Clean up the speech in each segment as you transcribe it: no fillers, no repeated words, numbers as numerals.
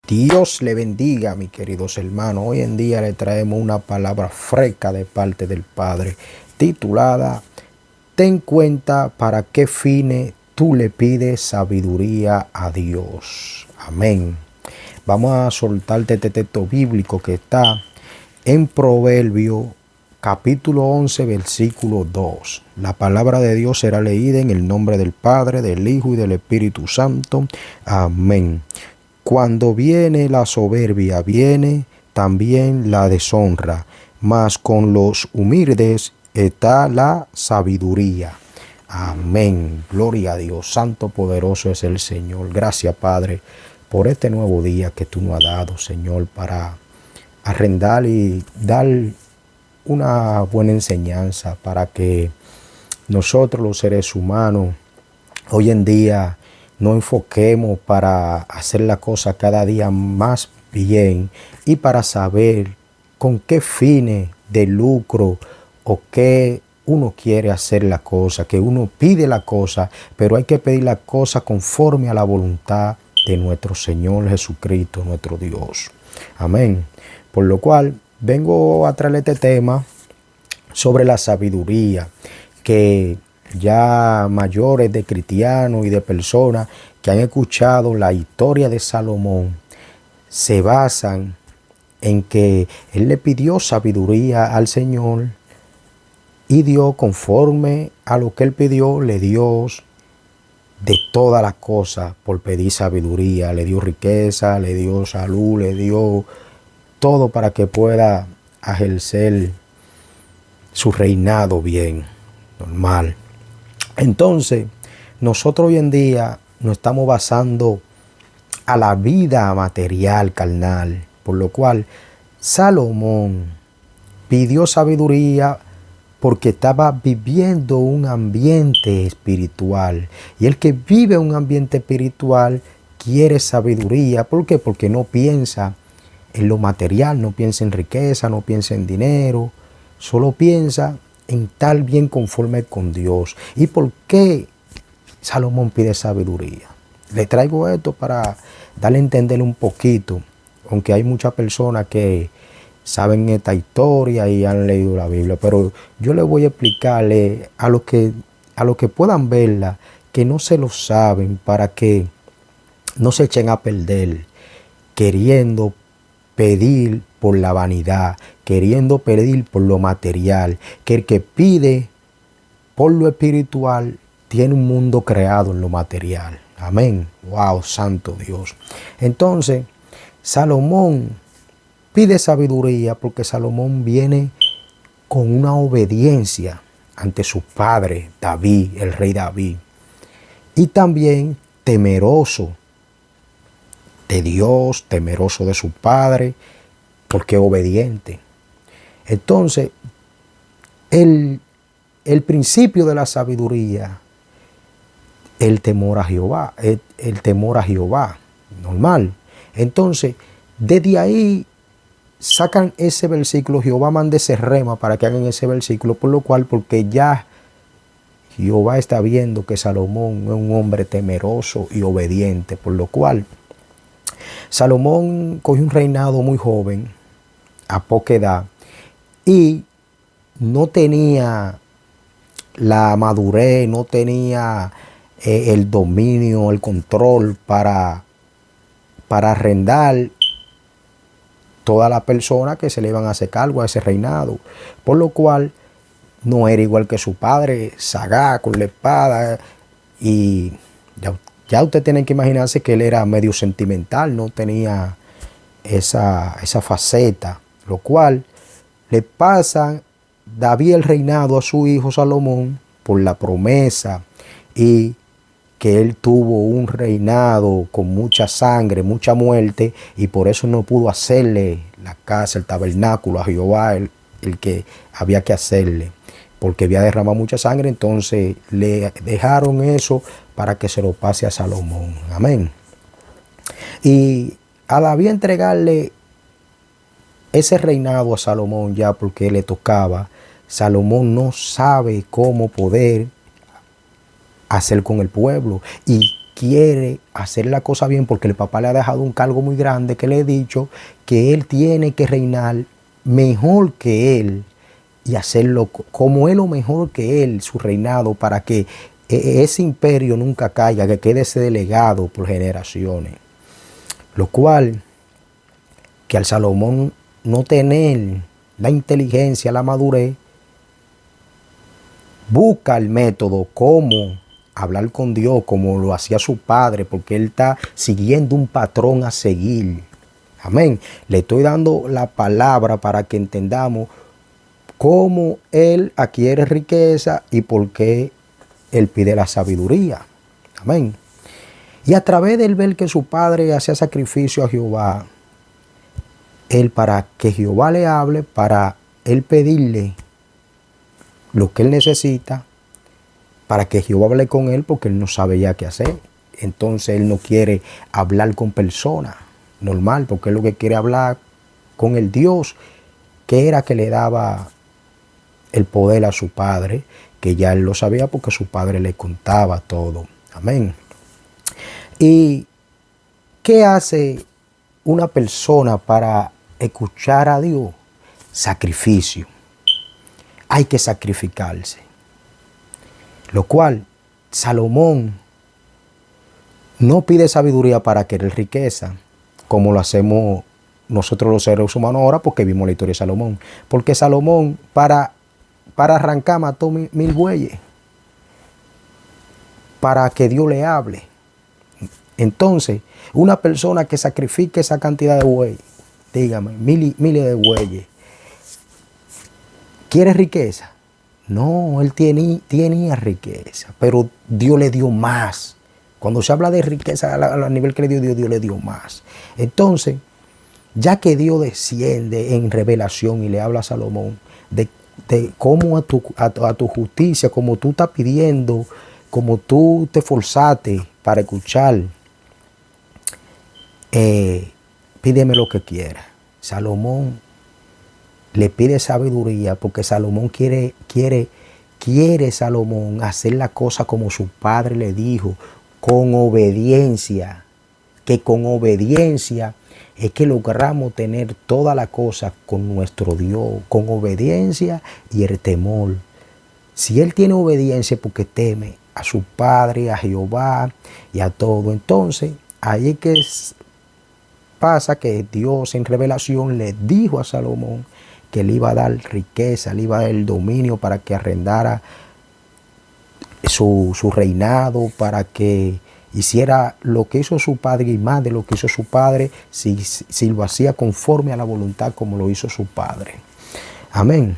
Dios le bendiga, mis queridos hermanos. Hoy en día le traemos una palabra fresca de parte del Padre, titulada Ten cuenta para qué fines tú le pides sabiduría a Dios. Amén. Vamos a soltarte este texto bíblico que está en Proverbio capítulo 11, versículo 2. La palabra de Dios será leída en el nombre del Padre, del Hijo y del Espíritu Santo. Amén. Cuando viene la soberbia, viene también la deshonra, mas con los humildes está la sabiduría. Amén. Gloria a Dios. Santo poderoso es el Señor. Gracias, Padre, por este nuevo día que tú nos has dado, Señor, para arrendar y dar una buena enseñanza para que nosotros los seres humanos hoy en día nos enfoquemos para hacer la cosa cada día más bien y para saber con qué fines de lucro o qué uno quiere hacer la cosa, que uno pide la cosa, pero hay que pedir la cosa conforme a la voluntad de nuestro Señor Jesucristo, nuestro Dios. Amén. Por lo cual vengo a traer este tema sobre la sabiduría, que ya mayores de cristianos y de personas que han escuchado la historia de Salomón se basan en que él le pidió sabiduría al Señor y Dios, conforme a lo que él pidió, le dio de todas las cosas por pedir sabiduría. Le dio riqueza, le dio salud, le dio todo para que pueda ejercer su reinado bien, normal. Entonces, nosotros hoy en día nos estamos basando a la vida material, carnal, por lo cual Salomón pidió sabiduría porque estaba viviendo un ambiente espiritual. Y el que vive un ambiente espiritual quiere sabiduría. ¿Por qué? Porque no piensa en lo material, no piensa en riqueza, no piensa en dinero, solo piensa en estar bien conforme con Dios. ¿Y por qué Salomón pide sabiduría? Le traigo esto para darle a entender un poquito, aunque hay muchas personas que saben esta historia y han leído la Biblia, pero yo le voy a explicarle a los que puedan verla, que no se lo saben, para que no se echen a perder queriendo pedir por la vanidad, queriendo pedir por lo material, que el que pide por lo espiritual tiene un mundo creado en lo material. Amén. Wow, santo Dios. Entonces, Salomón pide sabiduría porque Salomón viene con una obediencia ante su padre David, el rey David, y también temeroso de Dios, temeroso de su padre, porque es obediente. Entonces, el principio de la sabiduría, el temor a Jehová, el temor a Jehová, normal. Entonces, desde ahí sacan ese versículo, Jehová manda ese rema para que hagan ese versículo, por lo cual, porque ya Jehová está viendo que Salomón es un hombre temeroso y obediente, por lo cual Salomón cogió un reinado muy joven, a poca edad, y no tenía la madurez, no tenía el dominio, el control para arrendar todas las personas que se le iban a hacer cargo a ese reinado, por lo cual no era igual que su padre, sagaz, con la espada, y ya usted tiene que imaginarse que él era medio sentimental, no tenía esa faceta, lo cual le pasa David el reinado a su hijo Salomón por la promesa y que él tuvo un reinado con mucha sangre, mucha muerte, y por eso no pudo hacerle la casa, el tabernáculo a Jehová, el que había que hacerle, porque había derramado mucha sangre. Entonces le dejaron eso para que se lo pase a Salomón. Amén. Y a David entregarle ese reinado a Salomón, ya porque le tocaba, Salomón no sabe cómo poder hacer con el pueblo. Y quiere hacer la cosa bien porque el papá le ha dejado un cargo muy grande que le he dicho que él tiene que reinar mejor que él y hacerlo como él o mejor que él, su reinado, para que ese imperio nunca caiga, que quede ese delegado por generaciones. Lo cual, que al Salomón no tener la inteligencia, la madurez, busca el método cómo hablar con Dios como lo hacía su padre, porque él está siguiendo un patrón a seguir. Amén. Le estoy dando la palabra para que entendamos cómo él adquiere riqueza y por qué él pide la sabiduría. Amén. Y a través de él ver que su padre hacía sacrificio a Jehová, él, para que Jehová le hable, para él pedirle lo que él necesita, para que Jehová hable con él, porque él no sabe ya qué hacer. Entonces él no quiere hablar con personas normal, porque él lo que quiere hablar con el Dios que era que le daba el poder a su padre, que ya él lo sabía porque su padre le contaba todo. Amén. ¿Y qué hace una persona para escuchar a Dios? Sacrificio. Hay que sacrificarse. Lo cual, Salomón no pide sabiduría para querer riqueza, como lo hacemos nosotros los seres humanos ahora, porque vimos la historia de Salomón. Porque Salomón, para arrancar, mató 1000 bueyes, para que Dios le hable. Entonces, una persona que sacrifique esa cantidad de bueyes, dígame, miles de bueyes, ¿quiere riqueza? No, él tenía riqueza, pero Dios le dio más. Cuando se habla de riqueza a nivel que le dio Dios, Dios le dio más. Entonces, ya que Dios desciende en revelación y le habla a Salomón de cómo a tu justicia, como tú estás pidiendo, como tú te esforzaste para escuchar, pídeme lo que quieras. Salomón le pide sabiduría porque Salomón quiere Salomón hacer la cosa como su padre le dijo, con obediencia. Que con obediencia es que logramos tener toda la cosa con nuestro Dios, con obediencia y el temor. Si él tiene obediencia porque teme a su padre, a Jehová y a todo, entonces ahí es que pasa que Dios en revelación le dijo a Salomón que le iba a dar riqueza, le iba a dar el dominio para que arrendara su reinado, para que hiciera lo que hizo su padre y más de lo que hizo su padre, si lo hacía conforme a la voluntad como lo hizo su padre. Amén.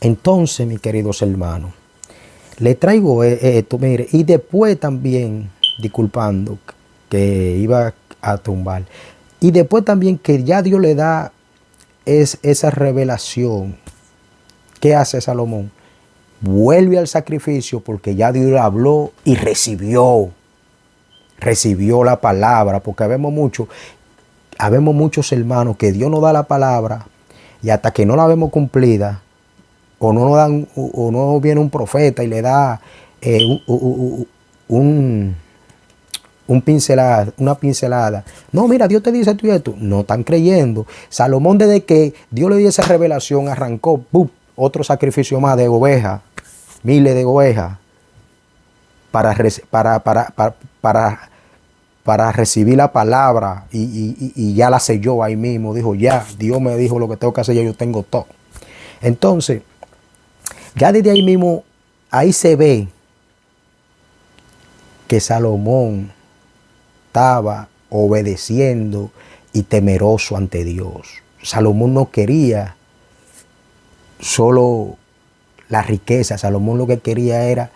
Entonces, mis queridos hermanos, le traigo esto, mire, y después también, disculpando que iba a tumbar, y después también que ya Dios le da esa revelación. ¿Qué hace Salomón? Vuelve al sacrificio porque ya Dios le habló y recibió la palabra, porque habemos muchos hermanos que Dios nos da la palabra y hasta que no la vemos cumplida, o no viene un profeta y le da una pincelada. No, mira, Dios te dice esto y esto. No están creyendo. Salomón, desde que Dios le dio esa revelación, arrancó otro sacrificio más de ovejas, miles de ovejas, para recibir la palabra y ya la selló ahí mismo. Dijo, ya, Dios me dijo lo que tengo que hacer, ya yo tengo todo. Entonces, ya desde ahí mismo, ahí se ve que Salomón estaba obedeciendo y temeroso ante Dios. Salomón no quería solo la riqueza, Salomón lo que quería era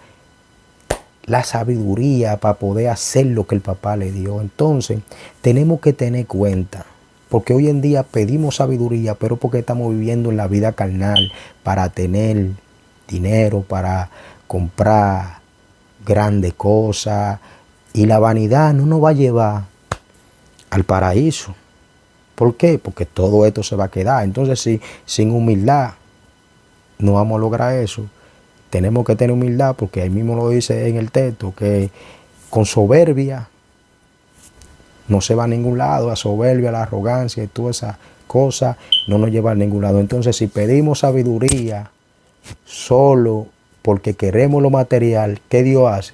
la sabiduría para poder hacer lo que el papá le dio. Entonces, tenemos que tener cuenta, porque hoy en día pedimos sabiduría, pero porque estamos viviendo en la vida carnal para tener dinero, para comprar grandes cosas, y la vanidad no nos va a llevar al paraíso. ¿Por qué? Porque todo esto se va a quedar. Entonces, sin humildad no vamos a lograr eso. Tenemos que tener humildad porque ahí mismo lo dice en el texto, que con soberbia, no se va a ningún lado. La soberbia, la arrogancia y toda esa cosa no nos lleva a ningún lado. Entonces, si pedimos sabiduría solo porque queremos lo material, ¿qué Dios hace?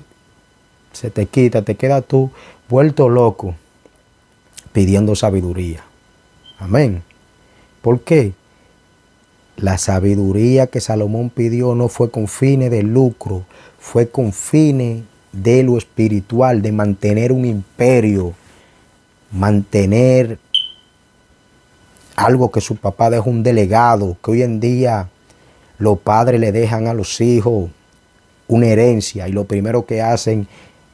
Se te quita, te quedas tú vuelto loco pidiendo sabiduría. Amén. ¿Por qué? La sabiduría que Salomón pidió no fue con fines de lucro, fue con fines de lo espiritual, de mantener un imperio, mantener algo que su papá dejó, un delegado, que hoy en día los padres le dejan a los hijos una herencia y lo primero que hacen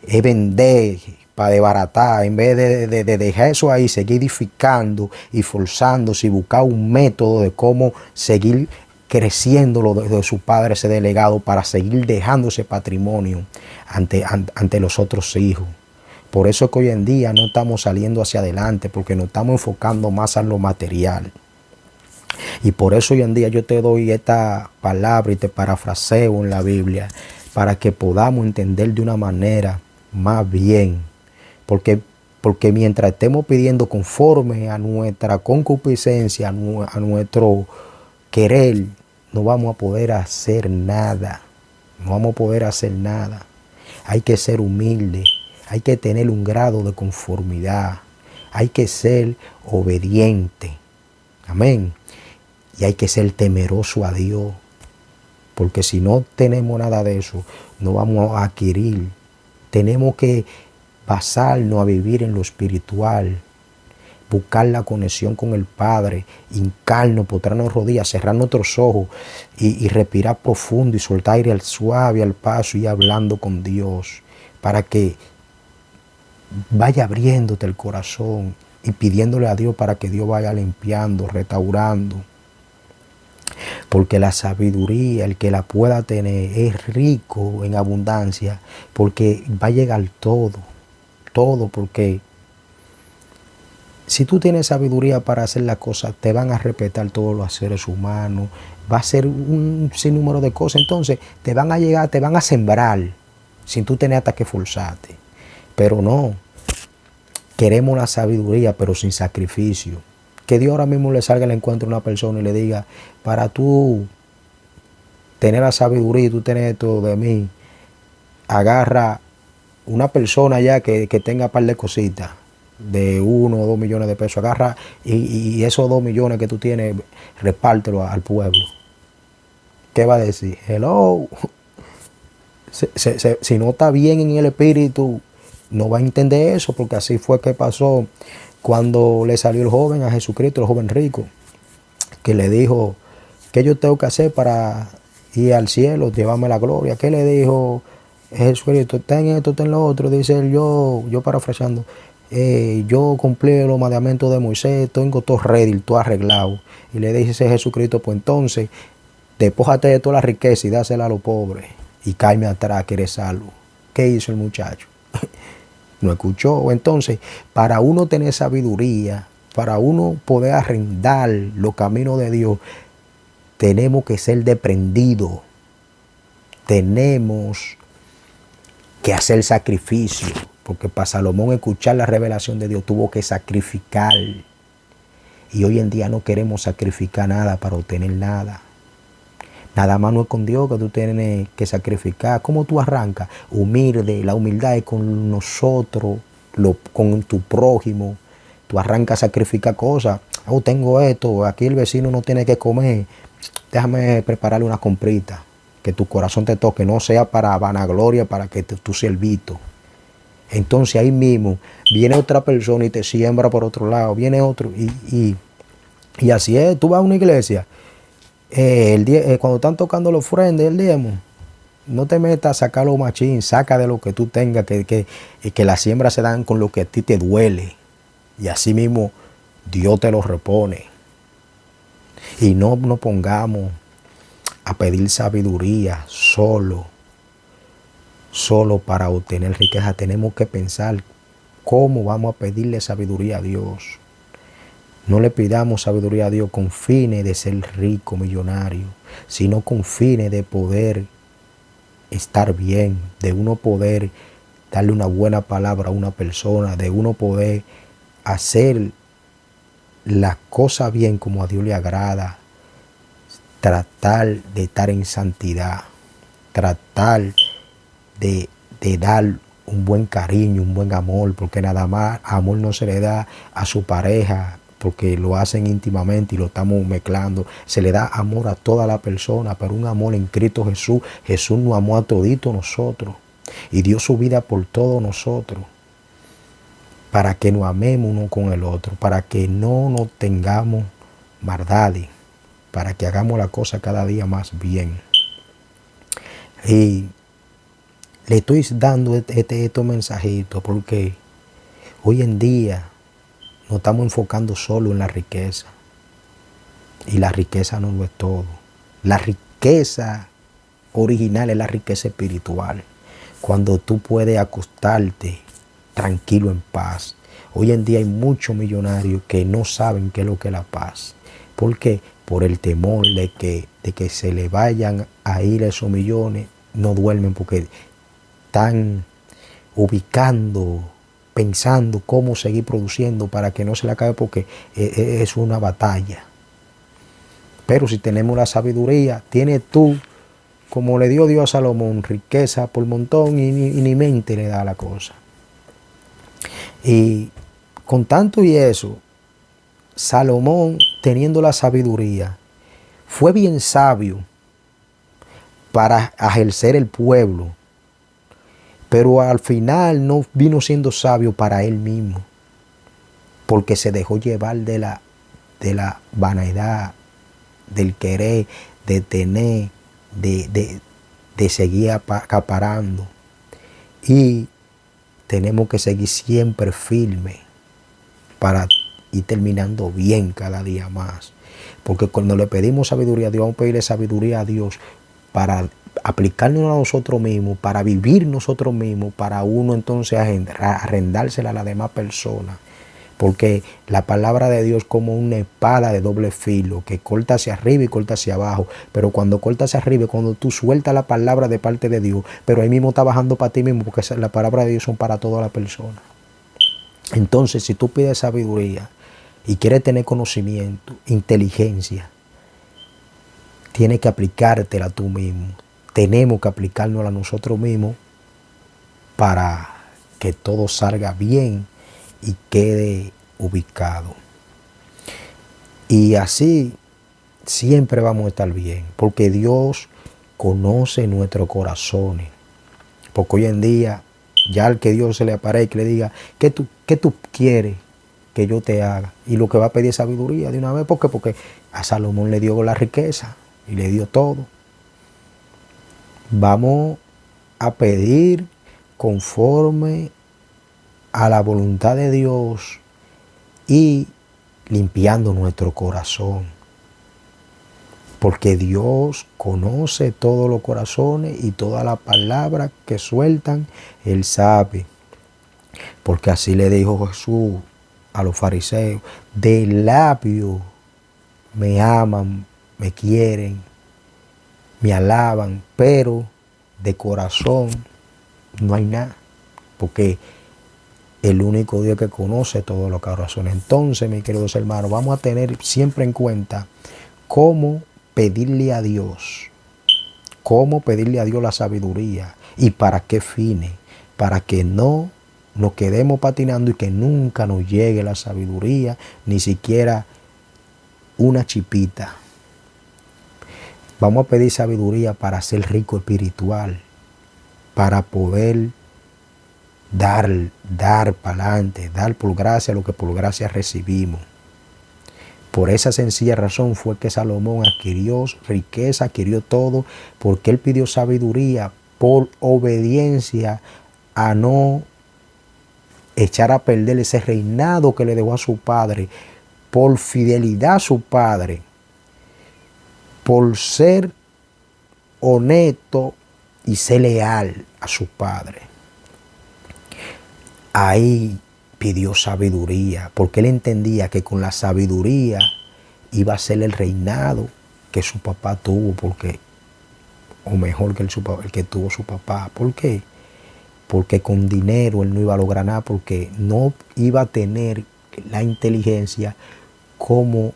es vender para desbaratar, en vez de dejar eso ahí, seguir edificando y forzándose y buscar un método de cómo seguir creciendo lo de su padre, ese delegado, para seguir dejando ese patrimonio ante los otros hijos. Por eso es que hoy en día no estamos saliendo hacia adelante, porque nos estamos enfocando más en lo material. Y por eso hoy en día yo te doy esta palabra y te parafraseo en la Biblia, para que podamos entender de una manera más bien. Porque mientras estemos pidiendo conforme a nuestra concupiscencia, a nuestro querer, no vamos a poder hacer nada. No vamos a poder hacer nada. Hay que ser humilde. Hay que tener un grado de conformidad. Hay que ser obediente. Amén. Y hay que ser temeroso a Dios. Porque si no tenemos nada de eso, no vamos a adquirir. Tenemos que basarnos a vivir en lo espiritual. Buscar la conexión con el Padre. Hincarnos, postrarnos rodillas, cerrar nuestros ojos y respirar profundo y soltar aire al suave, al paso y hablando con Dios. Para que vaya abriéndote el corazón y pidiéndole a Dios para que Dios vaya limpiando, restaurando. Porque la sabiduría, el que la pueda tener, es rico en abundancia, porque va a llegar todo, porque si tú tienes sabiduría para hacer las cosas, te van a respetar todos los seres humanos, va a ser un sinnúmero de cosas, entonces te van a llegar, te van a sembrar, sin tú tener hasta que forzarte. Pero no, queremos la sabiduría, pero sin sacrificio. Que Dios ahora mismo le salga al encuentro a una persona y le diga, para tú tener la sabiduría y tú tener esto de mí, agarra una persona ya que tenga un par de cositas, de 1 o 2 millones de pesos, agarra y esos 2 millones que tú tienes, repártelo al pueblo. ¿Qué va a decir? Hello. Si no está bien en el espíritu, no va a entender eso, porque así fue que pasó cuando le salió el joven a Jesucristo, el joven rico, que le dijo, ¿qué yo tengo que hacer para ir al cielo, llevarme la gloria? ¿Qué le dijo Jesucristo? Ten esto, ten lo otro. Dice él, yo parafraseando, yo cumplí los mandamientos de Moisés, tengo todo ready, todo arreglado. Y le dice Jesucristo, pues entonces, despójate de toda la riqueza y dásela a los pobres y cáeme atrás que eres salvo. ¿Qué hizo el muchacho? No escuchó. Entonces, para uno tener sabiduría, para uno poder arrendar los caminos de Dios, tenemos que ser desprendidos. Tenemos que hacer sacrificio. Porque para Salomón escuchar la revelación de Dios tuvo que sacrificar. Y hoy en día no queremos sacrificar nada para obtener nada. Nada más no es con Dios que tú tienes que sacrificar. ¿Cómo tú arrancas? Humilde. La humildad es con nosotros, con tu prójimo. Tú arrancas a sacrificar cosas. Oh, tengo esto. Aquí el vecino no tiene que comer. Déjame prepararle una comprita. Que tu corazón te toque. No sea para vanagloria, para que tú servito. Entonces ahí mismo viene otra persona y te siembra por otro lado. Viene otro. Y así es. Tú vas a una iglesia. Cuando están tocando los ofrendas, el diezmo, no te metas a sacar los machín, saca de lo que tú tengas, que las siembras se dan con lo que a ti te duele. Y así mismo Dios te lo repone. Y no nos pongamos a pedir sabiduría solo para obtener riqueza. Tenemos que pensar cómo vamos a pedirle sabiduría a Dios. No le pidamos sabiduría a Dios con fines de ser rico, millonario, sino con fines de poder estar bien, de uno poder darle una buena palabra a una persona, de uno poder hacer las cosas bien como a Dios le agrada, tratar de estar en santidad, tratar de dar un buen cariño, un buen amor, porque nada más amor no se le da a su pareja porque lo hacen íntimamente y lo estamos mezclando. Se le da amor a toda la persona, pero un amor en Cristo Jesús. Jesús nos amó a todito nosotros y dio su vida por todos nosotros, para que nos amemos uno con el otro, para que no nos tengamos maldades, para que hagamos la cosa cada día más bien. Y le estoy dando estos mensajitos porque hoy en día nos estamos enfocando solo en la riqueza. Y la riqueza no lo es todo. La riqueza original es la riqueza espiritual. Cuando tú puedes acostarte tranquilo en paz. Hoy en día hay muchos millonarios que no saben qué es lo que es la paz. ¿Por qué? Por el temor de que se le vayan a ir esos millones. No duermen porque están ubicando, pensando cómo seguir produciendo para que no se le acabe, porque es una batalla. Pero si tenemos la sabiduría, tienes tú, como le dio Dios a Salomón, riqueza por montón y ni mente le da la cosa. Y con tanto y eso, Salomón, teniendo la sabiduría, fue bien sabio para ejercer el pueblo, pero al final no vino siendo sabio para él mismo, porque se dejó llevar de la vanidad, del querer, de tener, de seguir acaparando. Y tenemos que seguir siempre firmes para ir terminando bien cada día más. Porque cuando le pedimos sabiduría a Dios, vamos a pedirle sabiduría a Dios para aplicarnos a nosotros mismos, para vivir nosotros mismos, para uno entonces arrendársela a las demás personas. Porque la palabra de Dios es como una espada de doble filo, que corta hacia arriba y corta hacia abajo. Pero cuando corta hacia arriba es cuando tú sueltas la palabra de parte de Dios, pero ahí mismo está bajando para ti mismo, porque la palabra de Dios son para toda la persona. Entonces, si tú pides sabiduría y quieres tener conocimiento, inteligencia, tienes que aplicártela tú mismo. Tenemos que aplicárnosla a nosotros mismos para que todo salga bien y quede ubicado. Y así siempre vamos a estar bien, porque Dios conoce nuestros corazones. Porque hoy en día, ya al que Dios se le aparezca y le diga, ¿qué tú quieres que yo te haga? Y lo que va a pedir es sabiduría de una vez. ¿Por qué? Porque a Salomón le dio la riqueza y le dio todo. Vamos a pedir conforme a la voluntad de Dios y limpiando nuestro corazón. Porque Dios conoce todos los corazones y todas las palabras que sueltan, Él sabe. Porque así le dijo Jesús a los fariseos: de labio me aman, me quieren, me alaban, pero de corazón no hay nada. Porque el único Dios que conoce todos los corazones. Entonces, mis queridos hermanos, vamos a tener siempre en cuenta cómo pedirle a Dios la sabiduría y para qué fines, para que no nos quedemos patinando y que nunca nos llegue la sabiduría, ni siquiera una chipita. Vamos a pedir sabiduría para ser rico espiritual, para poder dar para adelante, dar por gracia lo que por gracia recibimos. Por esa sencilla razón fue que Salomón adquirió riqueza, adquirió todo, porque él pidió sabiduría por obediencia a no echar a perder ese reinado que le dejó a su padre, por fidelidad a su padre, por ser honesto y ser leal a su padre. Ahí pidió sabiduría, porque él entendía que con la sabiduría iba a ser el reinado que su papá tuvo, o mejor que el que tuvo su papá. ¿Por qué? porque con dinero él no iba a lograr nada, porque no iba a tener la inteligencia como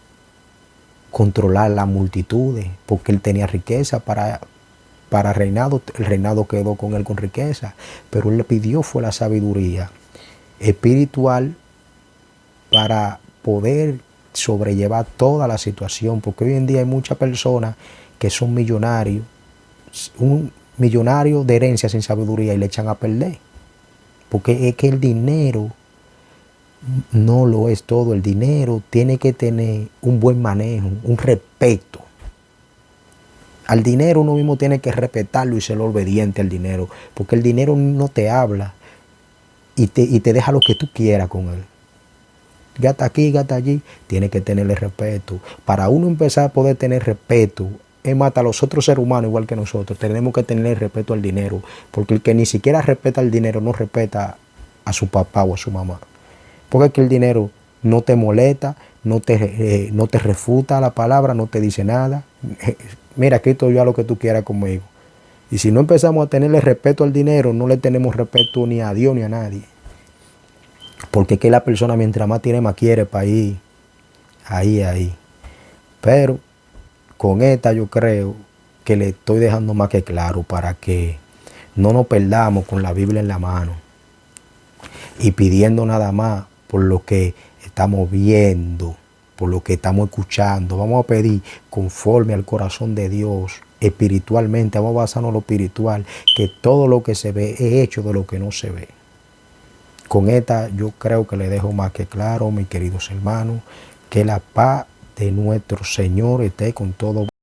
controlar las multitudes, porque él tenía riqueza para reinado. El reinado quedó con él con riqueza, pero él le pidió fue la sabiduría espiritual para poder sobrellevar toda la situación, porque hoy en día hay muchas personas que son millonarios, un millonario de herencia sin sabiduría, y le echan a perder, porque es que el dinero no lo es todo. El dinero tiene que tener un buen manejo, un respeto. Al dinero uno mismo tiene que respetarlo y ser obediente al dinero, porque el dinero no te habla y te deja lo que tú quieras con él. Gata aquí, gata allí, tiene que tenerle respeto. Para uno empezar a poder tener respeto, es más, a los otros seres humanos igual que nosotros, tenemos que tener respeto al dinero, porque el que ni siquiera respeta el dinero no respeta a su papá o a su mamá. Porque es que el dinero no te molesta, no te refuta la palabra, no te dice nada. Mira, aquí estoy yo, a lo que tú quieras conmigo. Y si no empezamos a tenerle respeto al dinero, no le tenemos respeto ni a Dios ni a nadie. Porque es que la persona mientras más tiene, más quiere para ir ahí. Pero con esta yo creo que le estoy dejando más que claro para que no nos perdamos con la Biblia en la mano y pidiendo nada más por lo que estamos viendo, por lo que estamos escuchando. Vamos a pedir conforme al corazón de Dios, espiritualmente. Vamos a basarnos en lo espiritual, que todo lo que se ve es hecho de lo que no se ve. Con esta yo creo que le dejo más que claro, mis queridos hermanos, que la paz de nuestro Señor esté con todos.